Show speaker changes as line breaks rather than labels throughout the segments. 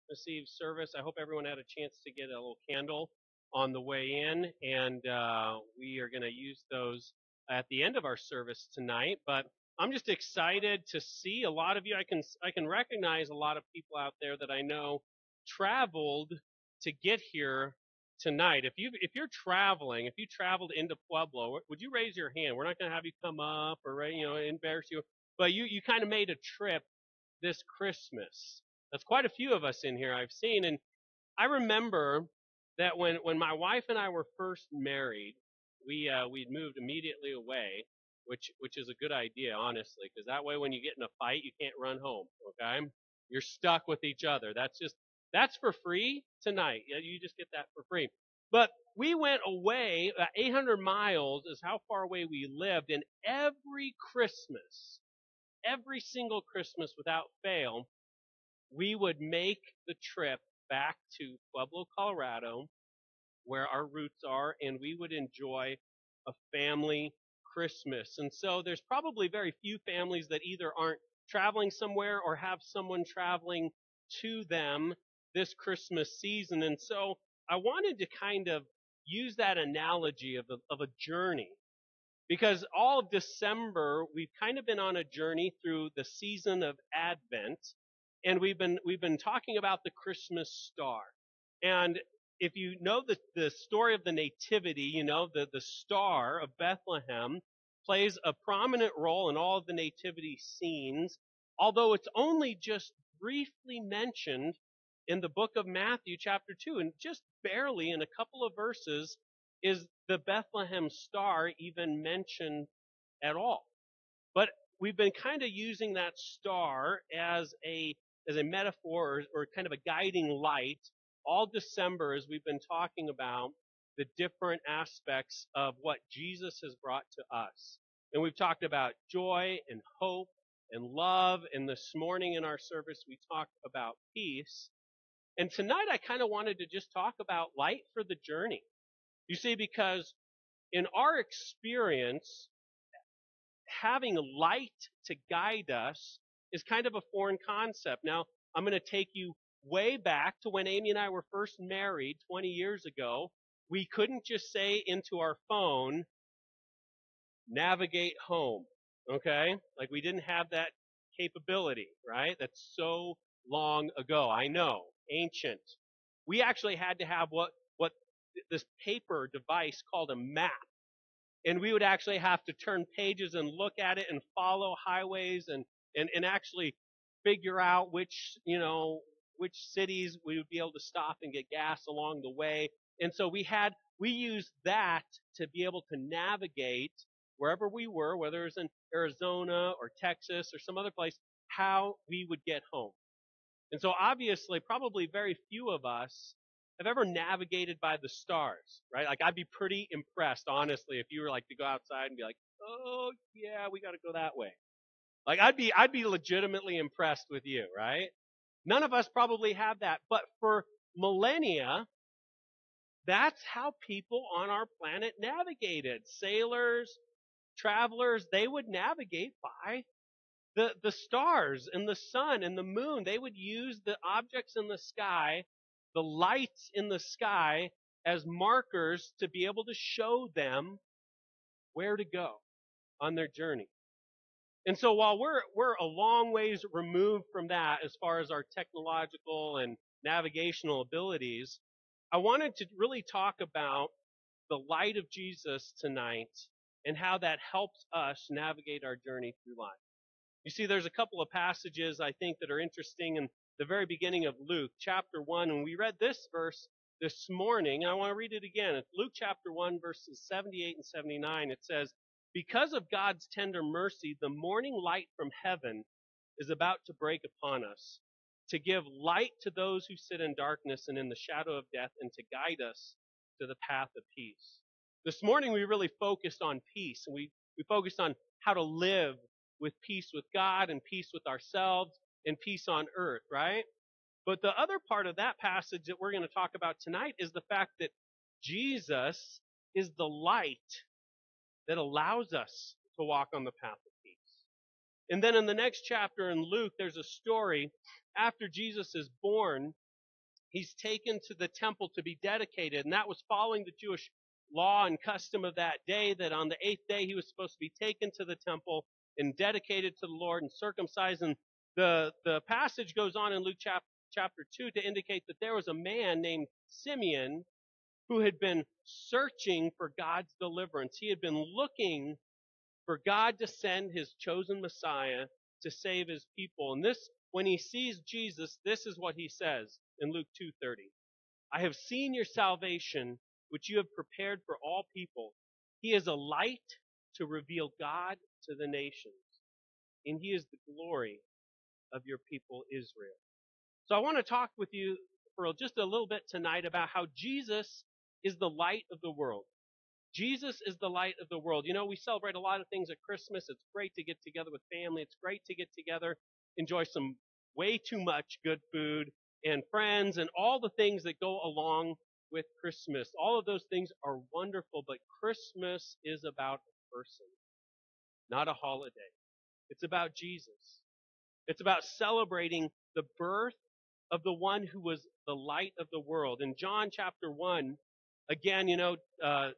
Christmas Eve service. I hope everyone had a chance to get a little candle on the way in, and we are going to use those at the end of our service tonight. But I'm just excited to see a lot of you. I can recognize a lot of people out there that I know traveled to get here tonight. If you're traveling, if you traveled into Pueblo, would you raise your hand? We're not going to have you come up or embarrass you, but you kind of made a trip this Christmas. That's quite a few of us in here I've seen. And I remember that when my wife and I were first married, we'd moved immediately away, which is a good idea, honestly, because that way when you get in a fight, you can't run home. Okay, you're stuck with each other. That's for free tonight. Yeah, you just get that for free. But we went away. 800 miles is how far away we lived, and every single Christmas without fail, we would make the trip back to Pueblo, Colorado, where our roots are, and we would enjoy a family Christmas. And so there's probably very few families that either aren't traveling somewhere or have someone traveling to them this Christmas season. And so I wanted to kind of use that analogy of a journey, because all of December we've kind of been on a journey through the season of Advent, and we've been talking about the Christmas star. And if you know the story of the Nativity, you know the star of Bethlehem plays a prominent role in all of the Nativity scenes, although it's only just briefly mentioned in the book of Matthew chapter 2, and just barely in a couple of verses is the Bethlehem star even mentioned at all. But we've been kind of using that star as a metaphor, or kind of a guiding light all December as we've been talking about the different aspects of what Jesus has brought to us. And we've talked about joy and hope and love, and this morning in our service we talked about peace. And tonight I kind of wanted to just talk about light for the journey. You see, because in our experience, having light to guide us is kind of a foreign concept. Now, I'm going to take you way back to when Amy and I were first married 20 years ago. We couldn't just say into our phone, navigate home, okay? Like, we didn't have that capability, right? That's so long ago. I know, ancient. We actually had to have what this paper device called a map. And we would actually have to turn pages and look at it and follow highways and actually figure out which cities we would be able to stop and get gas along the way. And so we used that to be able to navigate wherever we were, whether it was in Arizona or Texas or some other place, how we would get home. And so obviously, probably very few of us have ever navigated by the stars, right? Like, I'd be pretty impressed, honestly, if you were like to go outside and be like, oh yeah, we got to go that way. Like, I'd be legitimately impressed with you, right? None of us probably have that, but for millennia, that's how people on our planet navigated. Sailors, travelers, they would navigate by the stars and the sun and the moon. They would use the objects in the sky, the lights in the sky, as markers to be able to show them where to go on their journey. And so while we're a long ways removed from that as far as our technological and navigational abilities, I wanted to really talk about the light of Jesus tonight and how that helps us navigate our journey through life. You see, there's a couple of passages I think that are interesting in the very beginning of Luke chapter 1. And we read this verse this morning, and I want to read it again. It's Luke chapter 1, verses 78 and 79. It says, "Because of God's tender mercy, the morning light from heaven is about to break upon us, to give light to those who sit in darkness and in the shadow of death, and to guide us to the path of peace." This morning we really focused on peace, and we focused on how to live with peace with God and peace with ourselves and peace on earth, right? But the other part of that passage that we're going to talk about tonight is the fact that Jesus is the light that allows us to walk on the path of peace. And then in the next chapter in Luke, there's a story after Jesus is born. He's taken to the temple to be dedicated, and that was following the Jewish law and custom of that day, that on the 8th day he was supposed to be taken to the temple and dedicated to the Lord and circumcised. And the passage goes on in Luke chapter 2 to indicate that there was a man named Simeon who had been searching for God's deliverance. He had been looking for God to send his chosen Messiah to save his people. And this, when he sees Jesus, this is what he says in Luke 2:30. I have seen your salvation, which you have prepared for all people. He is a light to reveal God to the nations, and he is the glory of your people Israel. So I want to talk with you for just a little bit tonight about how Jesus is the light of the world. Jesus is the light of the world. You know, we celebrate a lot of things at Christmas. It's great to get together with family. It's great to get together, enjoy some way too much good food and friends and all the things that go along with Christmas. All of those things are wonderful, but Christmas is about a person, not a holiday. It's about Jesus. It's about celebrating the birth of the one who was the light of the world. In John chapter 1, again,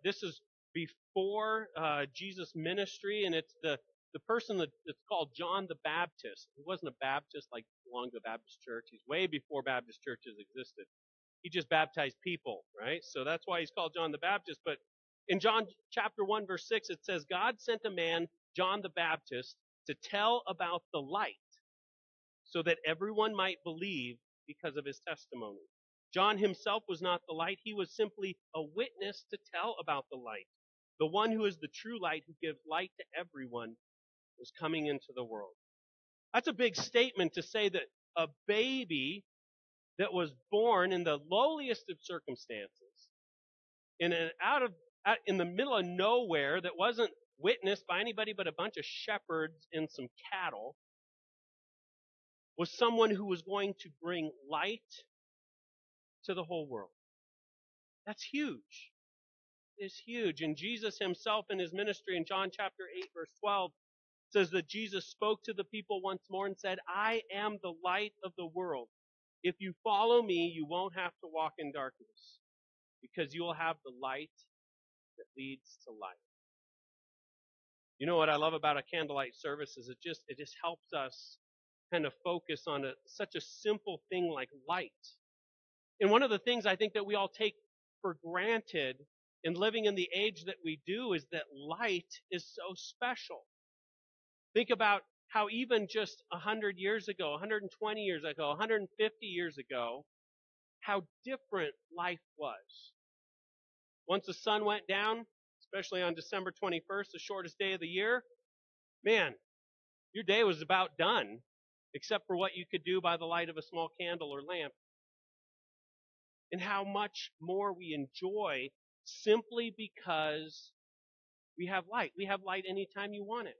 this is before Jesus' ministry, and it's the person that's called John the Baptist. He wasn't a Baptist like belonged to a Baptist church. He's way before Baptist churches existed. He just baptized people, right? So that's why he's called John the Baptist. But in John chapter 1, verse 6, it says, God sent a man, John the Baptist, to tell about the light, so that everyone might believe because of his testimony. John himself was not the light. He was simply a witness to tell about the light. The one who is the true light, who gives light to everyone, was coming into the world. That's a big statement to say that a baby that was born in the lowliest of circumstances, in the middle of nowhere, that wasn't witnessed by anybody but a bunch of shepherds and some cattle, was someone who was going to bring light to the whole world. That's huge. It's huge. And Jesus himself in his ministry in John chapter 8, verse 12, says that Jesus spoke to the people once more and said, I am the light of the world. If you follow me, you won't have to walk in darkness, because you will have the light that leads to life. You know what I love about a candlelight service is it just helps us kind of focus on such a simple thing like light. And one of the things I think that we all take for granted in living in the age that we do is that light is so special. Think about how even just 100 years ago, 120 years ago, 150 years ago, how different life was. Once the sun went down, especially on December 21st, the shortest day of the year, man, your day was about done, except for what you could do by the light of a small candle or lamp. And how much more we enjoy simply because we have light. We have light anytime you want it.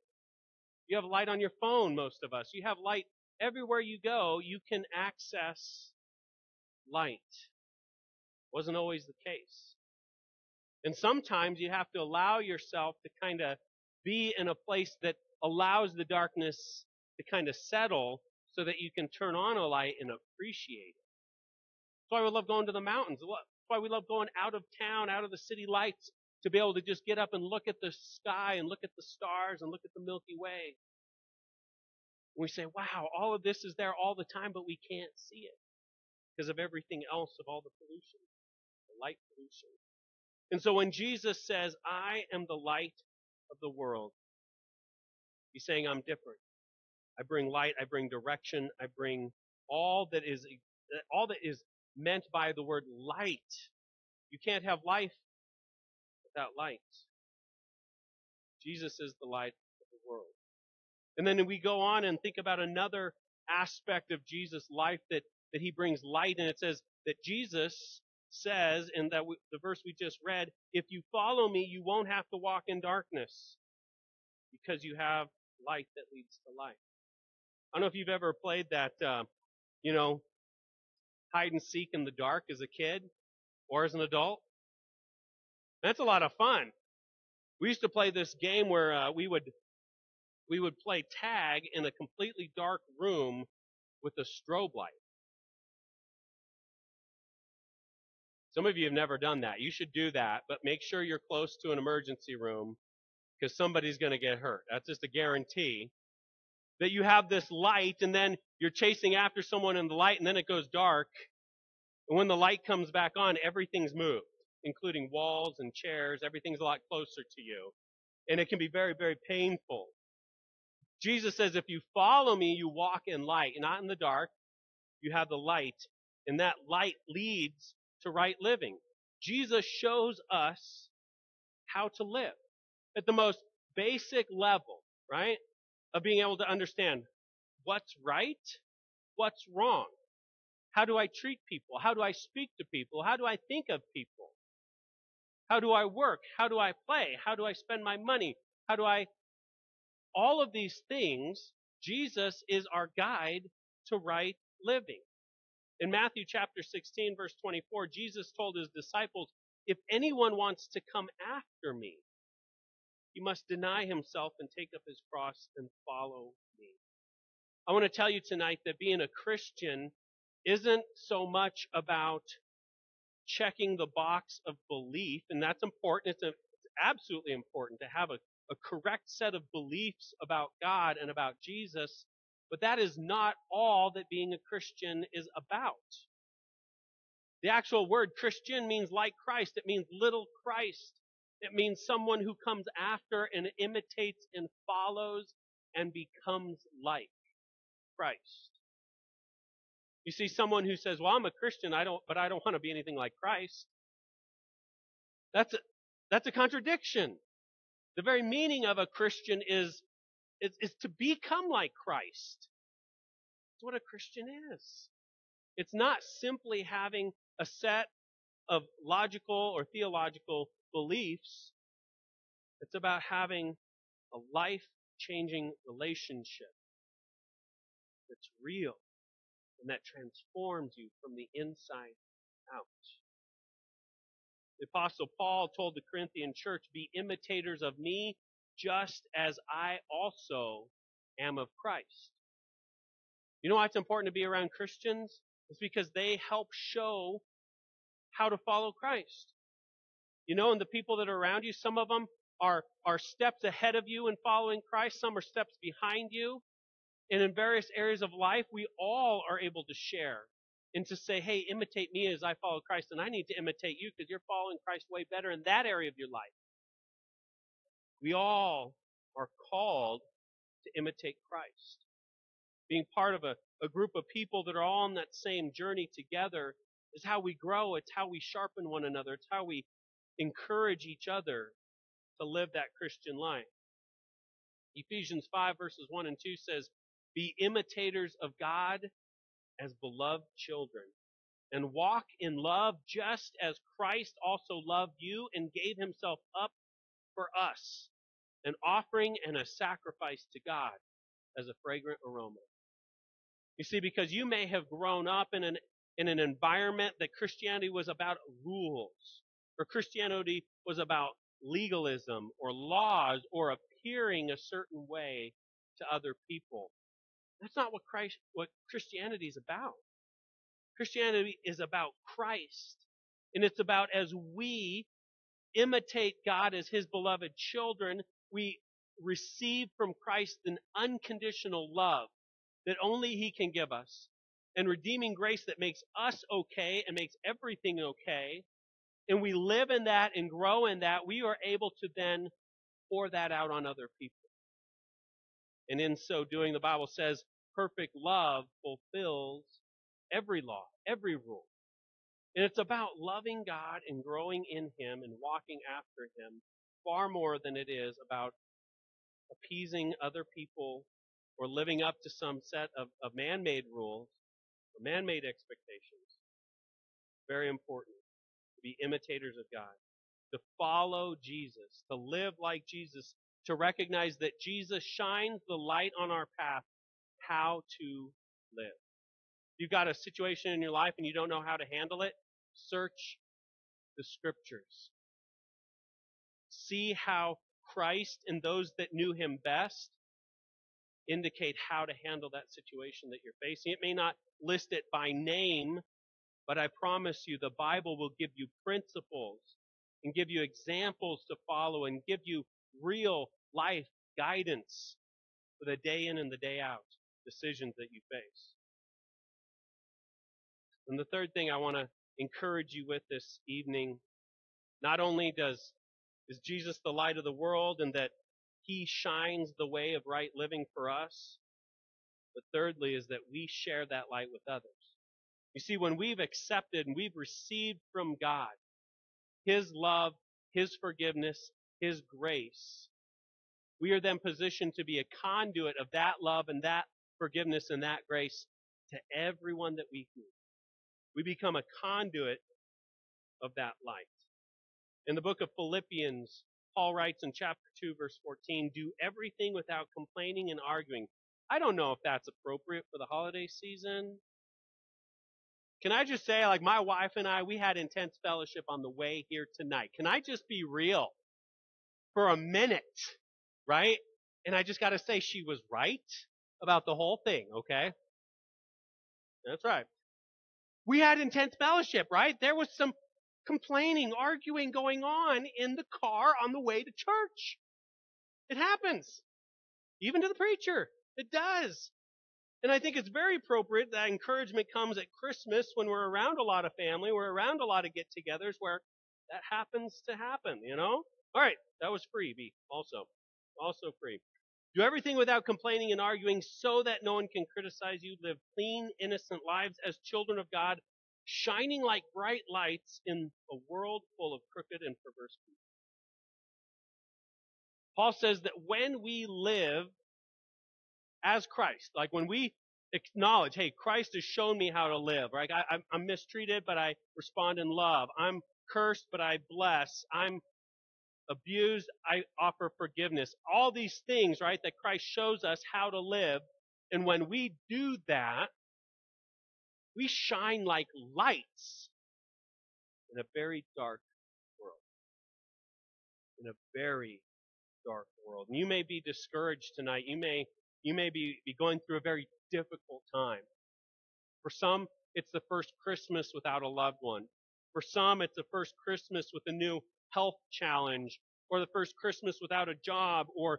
You have light on your phone, most of us. You have light everywhere you go. You can access light. Wasn't always the case. And sometimes you have to allow yourself to kind of be in a place that allows the darkness to kind of settle so that you can turn on a light and appreciate it. That's why we love going to the mountains. That's why we love going out of town, out of the city lights, to be able to just get up and look at the sky and look at the stars and look at the Milky Way. And we say, wow, all of this is there all the time, but we can't see it because of everything else, of all the pollution, the light pollution. And so when Jesus says, I am the light of the world, he's saying I'm different. I bring light, I bring direction, I bring all that is meant by the word light. You can't have life without light. Jesus is the light of the world. And then we go on and think about another aspect of Jesus' life that he brings light, and it says that Jesus says in the verse we just read, if you follow me, you won't have to walk in darkness because you have light that leads to life. I don't know if you've ever played that, hide and seek in the dark as a kid or as an adult. That's a lot of fun. We used to play this game where we would play tag in a completely dark room with a strobe light. Some of you have never done that. You should do that, but make sure you're close to an emergency room because somebody's going to get hurt. That's just a guarantee. That you have this light and then you're chasing after someone in the light and then it goes dark. And when the light comes back on, everything's moved, including walls and chairs. Everything's a lot closer to you. And it can be very, very painful. Jesus says, if you follow me, you walk in light, not in the dark. You have the light, and that light leads to right living. Jesus shows us how to live at the most basic level, right, of being able to understand what's right, what's wrong. How do I treat people? How do I speak to people? How do I think of people? How do I work? How do I play? How do I spend my money? All of these things, Jesus is our guide to right living. In Matthew chapter 16, verse 24, Jesus told his disciples, if anyone wants to come after me, he must deny himself and take up his cross and follow me. I want to tell you tonight that being a Christian isn't so much about checking the box of belief, and that's important. It's absolutely important to have a correct set of beliefs about God and about Jesus, but that is not all that being a Christian is about. The actual word Christian means like Christ. It means little Christ. It means someone who comes after and imitates and follows and becomes like Christ. You see someone who says, well, I'm a Christian, but I don't want to be anything like Christ. That's a contradiction. The very meaning of a Christian is to become like Christ. That's what a Christian is. It's not simply having a set of logical or theological beliefs. It's about having a life-changing relationship that's real and that transforms you from the inside out. The Apostle Paul told the Corinthian church, be imitators of me just as I also am of Christ. You know why it's important to be around Christians? It's because they help show how to follow Christ. You know, and the people that are around you, some of them are steps ahead of you in following Christ. Some are steps behind you. And in various areas of life, we all are able to share and to say, hey, imitate me as I follow Christ, and I need to imitate you because you're following Christ way better in that area of your life. We all are called to imitate Christ. Being part of a group of people that are all on that same journey together is how we grow. It's how we sharpen one another. It's how we encourage each other to live that Christian life. Ephesians 5 verses 1 and 2 says, be imitators of God as beloved children, and walk in love just as Christ also loved you and gave himself up for us, an offering and a sacrifice to God as a fragrant aroma. You see, because you may have grown up in an environment that Christianity was about rules, or Christianity was about legalism or laws or appearing a certain way to other people. That's not what Christianity is about. Christianity is about Christ. And it's about as we imitate God as his beloved children, we receive from Christ an unconditional love that only he can give us, and redeeming grace that makes us okay and makes everything okay. And we live in that and grow in that, we are able to then pour that out on other people. And in so doing, the Bible says, perfect love fulfills every law, every rule. And it's about loving God and growing in him and walking after him far more than it is about appeasing other people or living up to some set of man-made rules or man-made expectations. Very important to be imitators of God, to follow Jesus, to live like Jesus, to recognize that Jesus shines the light on our path, how to live. You've got a situation in your life and you don't know how to handle it, search the scriptures. See how Christ and those that knew him best indicate how to handle that situation that you're facing. It may not list it by name, But I promise you, the Bible will give you principles and give you examples to follow and give you real life guidance for the day in and the day out decisions that you face. And the third thing I want to encourage you with this evening, not only is Jesus the light of the world and that he shines the way of right living for us, but thirdly is that we share that light with others. You see, when we've accepted and we've received from God his love, his forgiveness, his grace, we are then positioned to be a conduit of that love and that forgiveness and that grace to everyone that we meet. We become a conduit of that light. In the book of Philippians, Paul writes in chapter 2, verse 14, do everything without complaining and arguing. I don't know if that's appropriate for the holiday season. Can I just say, like my wife and I, we had intense fellowship on the way here tonight. Can I just be real for a minute, right? And I just got to say she was right about the whole thing, okay? That's right. We had intense fellowship, right? There was some complaining, arguing going on in the car on the way to church. It happens. Even to the preacher. It does. And I think it's very appropriate that encouragement comes at Christmas when we're around a lot of family, we're around a lot of get-togethers where that happens to happen, you know? All right, that was free, B, also free. Do everything without complaining and arguing so that no one can criticize you. Live clean, innocent lives as children of God, shining like bright lights in a world full of crooked and perverse people. Paul says that when we live as Christ, like when we acknowledge, hey, Christ has shown me how to live, right? I'm mistreated, but I respond in love. I'm cursed, but I bless. I'm abused, I offer forgiveness. All these things, right, that Christ shows us how to live. And when we do that, we shine like lights in a very dark world. In a very dark world. And you may be discouraged tonight. You may be going through a very difficult time. For some, it's the first Christmas without a loved one. For some, it's the first Christmas with a new health challenge, or the first Christmas without a job, or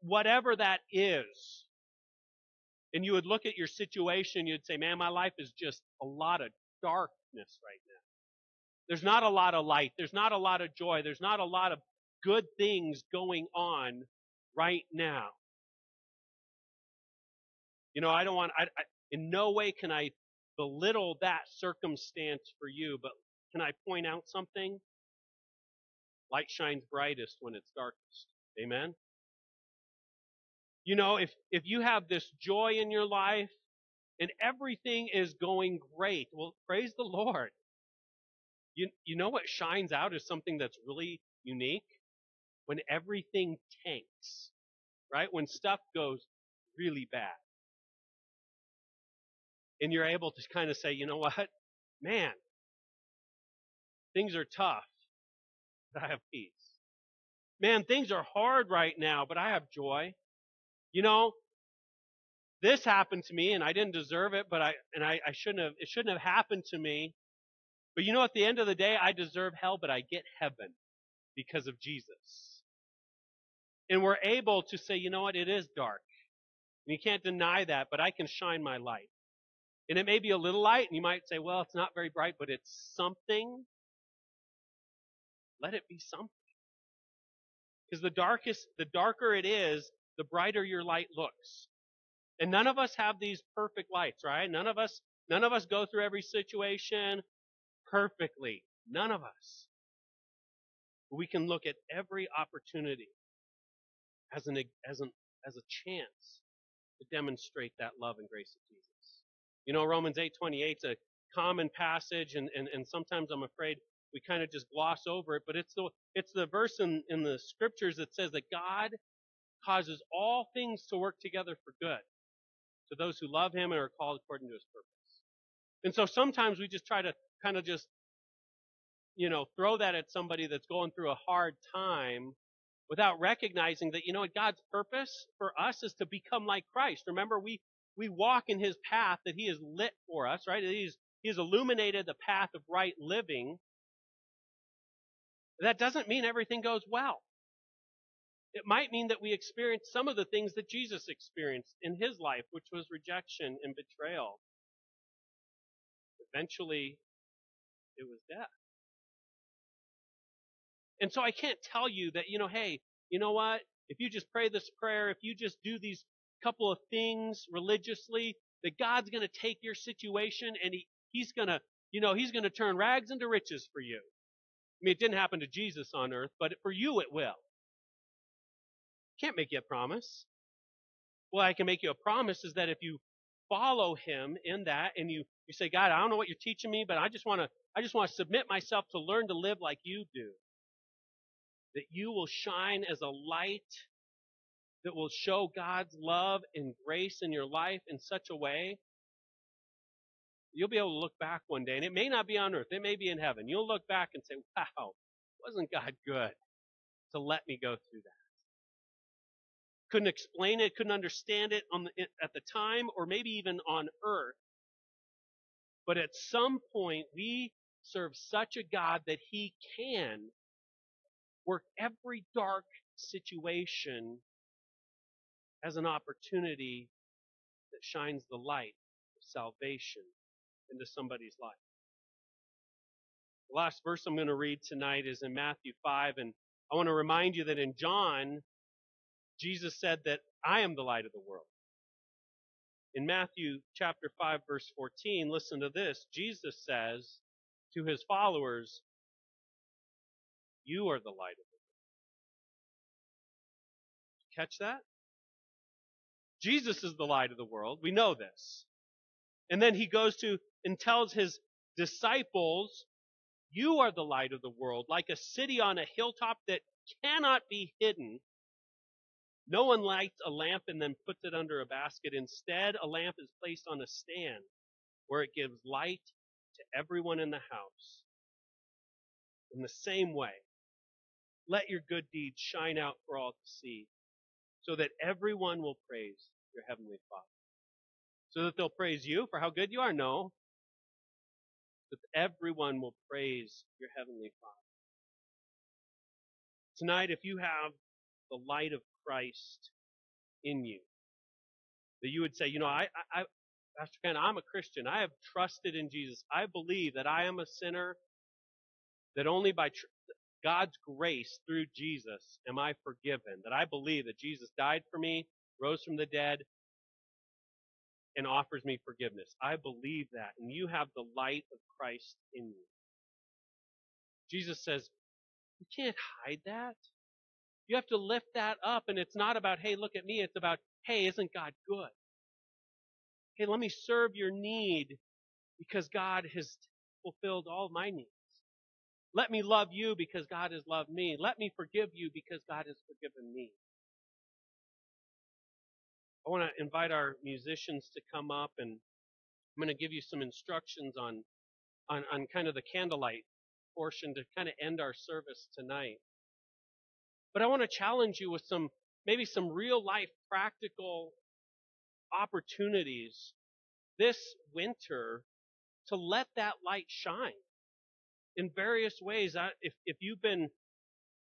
whatever that is. And you would look at your situation, you'd say, man, my life is just a lot of darkness right now. There's not a lot of light. There's not a lot of joy. There's not a lot of good things going on right now. You know, in no way can I belittle that circumstance for you, but can I point out something? Light shines brightest when it's darkest. Amen? You know, if you have this joy in your life and everything is going great, well, praise the Lord. You know what shines out is something that's really unique? When everything tanks, right? When stuff goes really bad. And you're able to kind of say, you know what? Man, things are tough, but I have peace. Man, things are hard right now, but I have joy. You know, this happened to me and I didn't deserve it, but it shouldn't have happened to me. But you know, at the end of the day, I deserve hell, but I get heaven because of Jesus. And we're able to say, you know what, it is dark. And you can't deny that, but I can shine my light. And it may be a little light, and you might say, well, it's not very bright, but it's something. Let it be something. Because the darker it is, the brighter your light looks. And none of us have these perfect lights, right? None of us go through every situation perfectly. None of us. But we can look at every opportunity as a chance to demonstrate that love and grace of Jesus. You know, Romans 8:28 is a common passage, and sometimes I'm afraid we kind of just gloss over it, but it's the verse in the scriptures that says that God causes all things to work together for good to those who love him and are called according to his purpose. And so sometimes we just try to kind of just, you know, throw that at somebody that's going through a hard time without recognizing that, you know what, God's purpose for us is to become like Christ. Remember, we walk in his path that he has lit for us, right? That he's He has illuminated the path of right living. That doesn't mean everything goes well. It might mean that we experience some of the things that Jesus experienced in his life, which was rejection and betrayal. Eventually, it was death. And so I can't tell you that, hey, you know what? If you just pray this prayer, if you just do these couple of things religiously, that God's going to take your situation and he's going to turn rags into riches for you. I mean, it didn't happen to Jesus on earth, but for you it will. Can't make you a promise. Well, I can make you a promise is that if you follow him in that and you say, God, I don't know what you're teaching me, but I just want to submit myself to learn to live like you do. That you will shine as a light that will show God's love and grace in your life in such a way you'll be able to look back one day, and it may not be on earth, it may be in heaven. You'll look back and say, wow, wasn't God good to let me go through that? Couldn't explain it, couldn't understand it at the time, or maybe even on earth. But at some point, we serve such a God that he can work every dark situation as an opportunity that shines the light of salvation into somebody's life. The last verse I'm going to read tonight is in Matthew 5, and I want to remind you that in John, Jesus said that I am the light of the world. In Matthew chapter 5, verse 14, listen to this. Jesus says to his followers, you are the light of the world. Catch that? Jesus is the light of the world. We know this. And then he goes to and tells his disciples, you are the light of the world, like a city on a hilltop that cannot be hidden. No one lights a lamp and then puts it under a basket. Instead, a lamp is placed on a stand where it gives light to everyone in the house. In the same way, let your good deeds shine out for all to see, so that everyone will praise your heavenly Father. So that they'll praise you for how good you are? No. That everyone will praise your heavenly Father. Tonight, if you have the light of Christ in you, that you would say, Pastor Ken, I'm a Christian. I have trusted in Jesus. I believe that I am a sinner, that only by God's grace through Jesus am I forgiven, that I believe that Jesus died for me, rose from the dead, and offers me forgiveness. I believe that, and you have the light of Christ in you. Jesus says, you can't hide that. You have to lift that up, and it's not about, hey, look at me. It's about, hey, isn't God good? Hey, let me serve your need because God has fulfilled all my needs. Let me love you because God has loved me. Let me forgive you because God has forgiven me. I want to invite our musicians to come up, and I'm going to give you some instructions on kind of the candlelight portion to kind of end our service tonight. But I want to challenge you with maybe some real life practical opportunities this winter to let that light shine in various ways. If you've been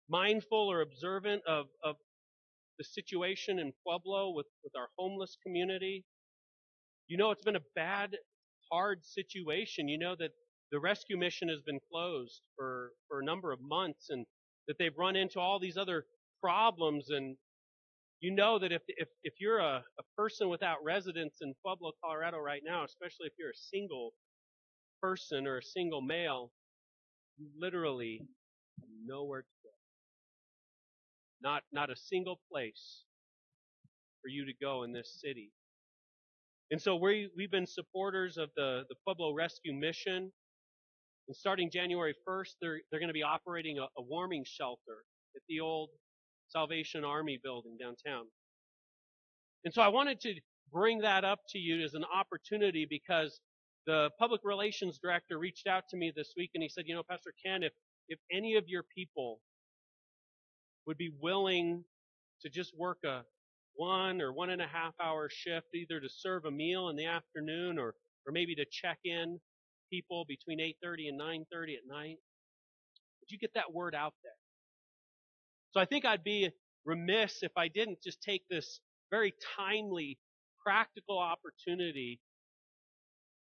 mindful or observant of the situation in Pueblo with our homeless community, it's been a bad, hard situation. You know that the rescue mission has been closed for a number of months, and that they've run into all these other problems. And you know that if you're a person without residence in Pueblo, Colorado right now, especially if you're a single person or a single male, you literally have nowhere to go. Not a single place for you to go in this city. And so we've been supporters of the Pueblo Rescue Mission. And starting January 1st, they're going to be operating a warming shelter at the old Salvation Army building downtown. And so I wanted to bring that up to you as an opportunity because the public relations director reached out to me this week and he said, Pastor Ken, if any of your people would be willing to just work a 1 or 1.5 hour shift, either to serve a meal in the afternoon or maybe to check in people between 8:30 and 9:30 at night? Would you get that word out there? So I think I'd be remiss if I didn't just take this very timely, practical opportunity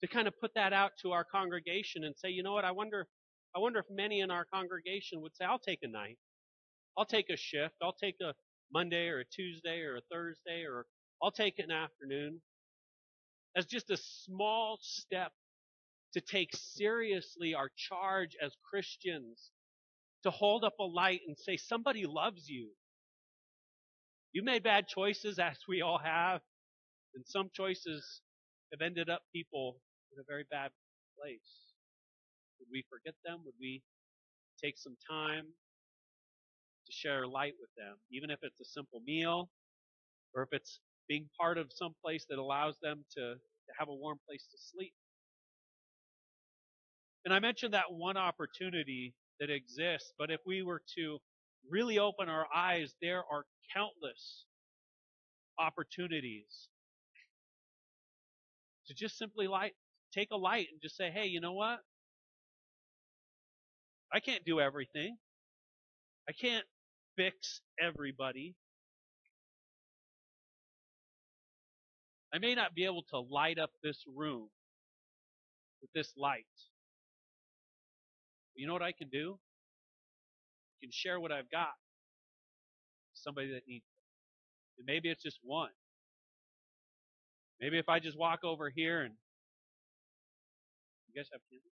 to kind of put that out to our congregation and say, you know what, I wonder if many in our congregation would say, I'll take a night. I'll take a shift. I'll take a Monday or a Tuesday or a Thursday, or I'll take an afternoon as just a small step to take seriously our charge as Christians, to hold up a light and say, somebody loves you. You made bad choices, as we all have, and some choices have ended up people in a very bad place. Would we forget them? Would we take some time to share light with them, even if it's a simple meal, or if it's being part of some place that allows them to have a warm place to sleep? And I mentioned that one opportunity that exists, but if we were to really open our eyes, there are countless opportunities to just simply take a light and just say, hey, you know what? I can't do everything. I can't fix everybody. I may not be able to light up this room with this light. But you know what I can do? I can share what I've got with somebody that needs it. And maybe it's just one. Maybe if I just walk over here and you guys have candles?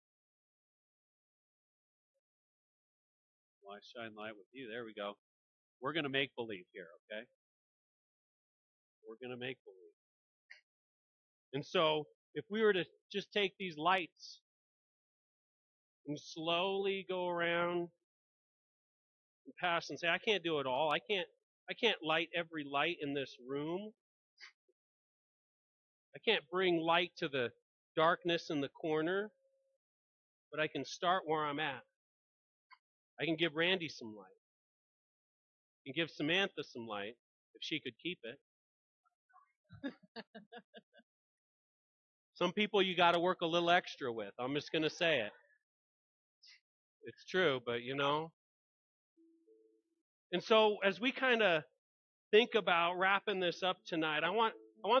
Well, I shine light with you. There we go. We're going to make believe here, okay? We're going to make believe. And so, if we were to just take these lights and slowly go around and pass and say, I can't do it all. I can't light every light in this room. I can't bring light to the darkness in the corner, but I can start where I'm at. I can give Randy some light. I can give Samantha some light, if she could keep it. Some people you got to work a little extra with. I'm just going to say it. It's true, but you know. And so as we kind of think about wrapping this up tonight, I want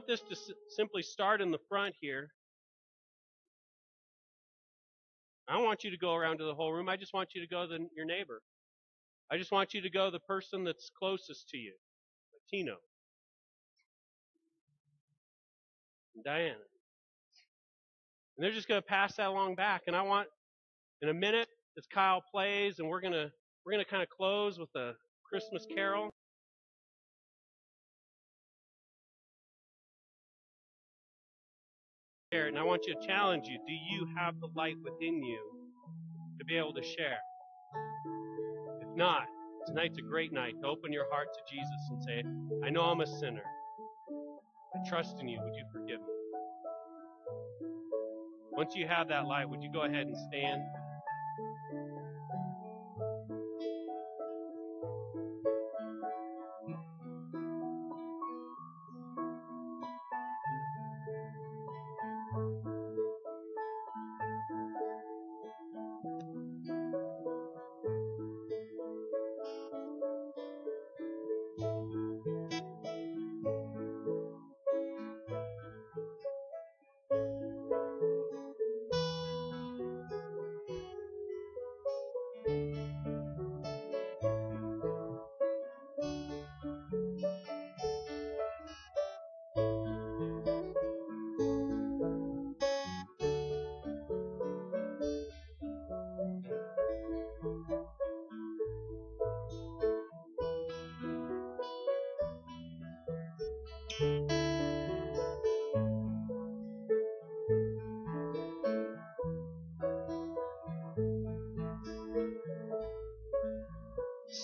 this to simply start in the front here. I don't want you to go around to the whole room. I just want you to go to your neighbor. I just want you to go to the person that's closest to you, like Tino and Diana. And they're just going to pass that along back. And I want, in a minute, as Kyle plays, and we're gonna kind of close with a Christmas carol. And I want you to challenge you. Do you have the light within you to be able to share? If not, tonight's a great night to open your heart to Jesus and say, I know I'm a sinner. I trust in you. Would you forgive me? Once you have that light, would you go ahead and stand?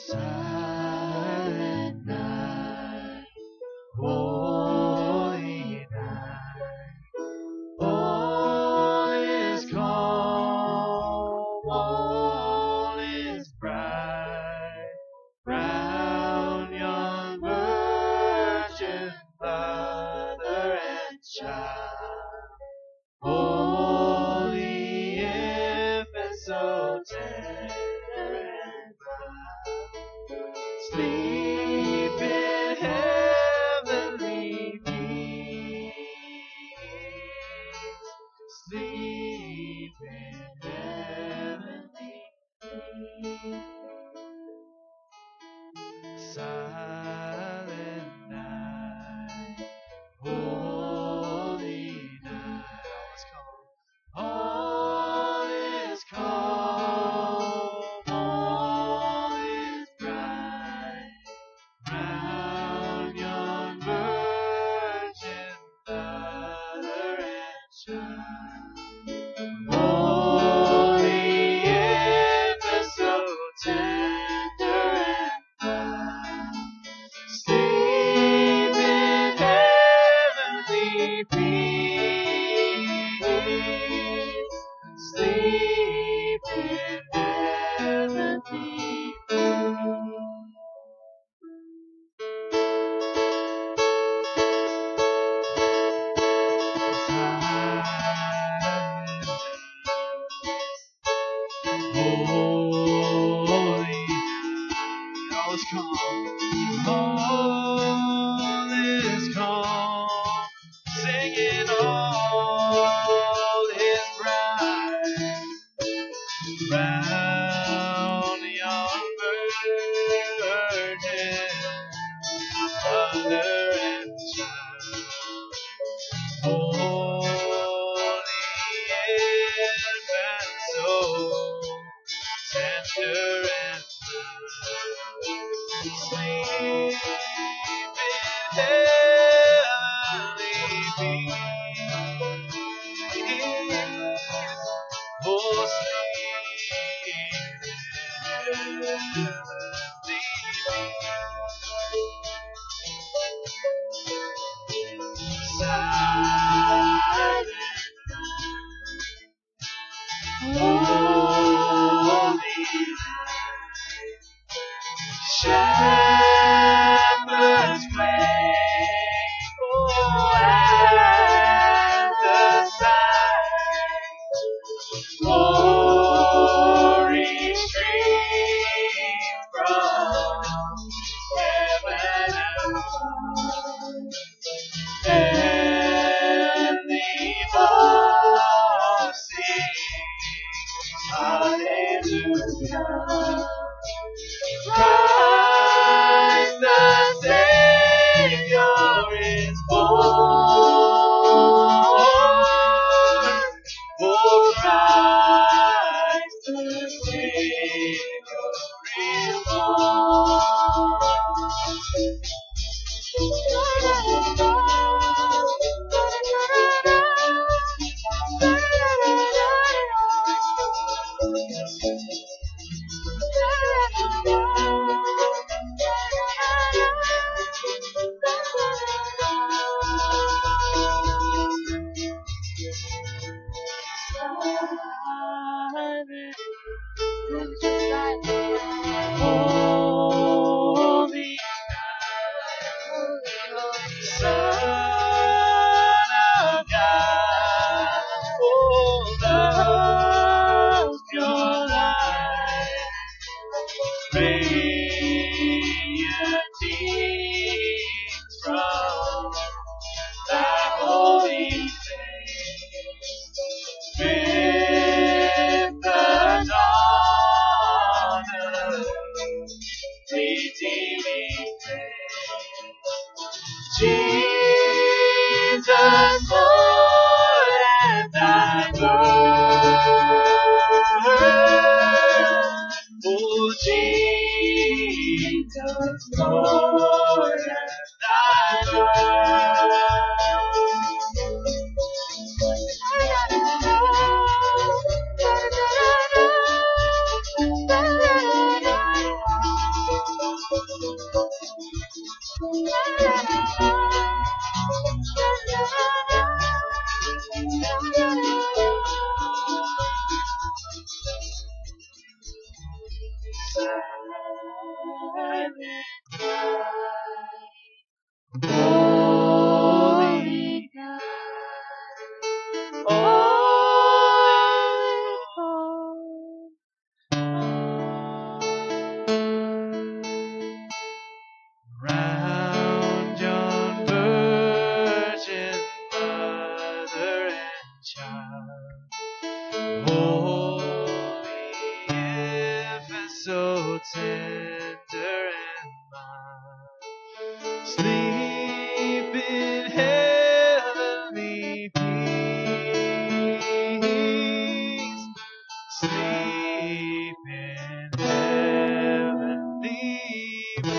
Silent night, holy night, all is calm, all is bright, round yon virgin cloud. Holy infant, so tender and mild, sleep in heavenly peace. Sleep in heavenly peace. Holy, all is calm. All is calm. Singing all is bright. Round young virgin, mother and child. Holy infant, so tender and mild. Sleep in heavenly peace. Oh, sleep in heavenly peace. Silent holy shepherds wait, oh, at the sight, glory stream from heaven above, and the voice sings hallelujah. Christ the Savior is born. Oh, Christ the Savior is Holy Son of God, oh, love your life, radiating from thy holy face, with the dawn of redeeming grace. Jesus, Lord, at thy birth. Oh, Jesus, Lord, at thy Holy round yon virgin mother and child, holy infant, so tender and mild, sleep in heavenly peace. Sleep in heavenly peace.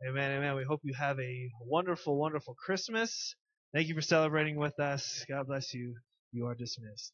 Amen, amen. We hope you have a wonderful, wonderful Christmas. Thank you for celebrating with us. God bless you. You are dismissed.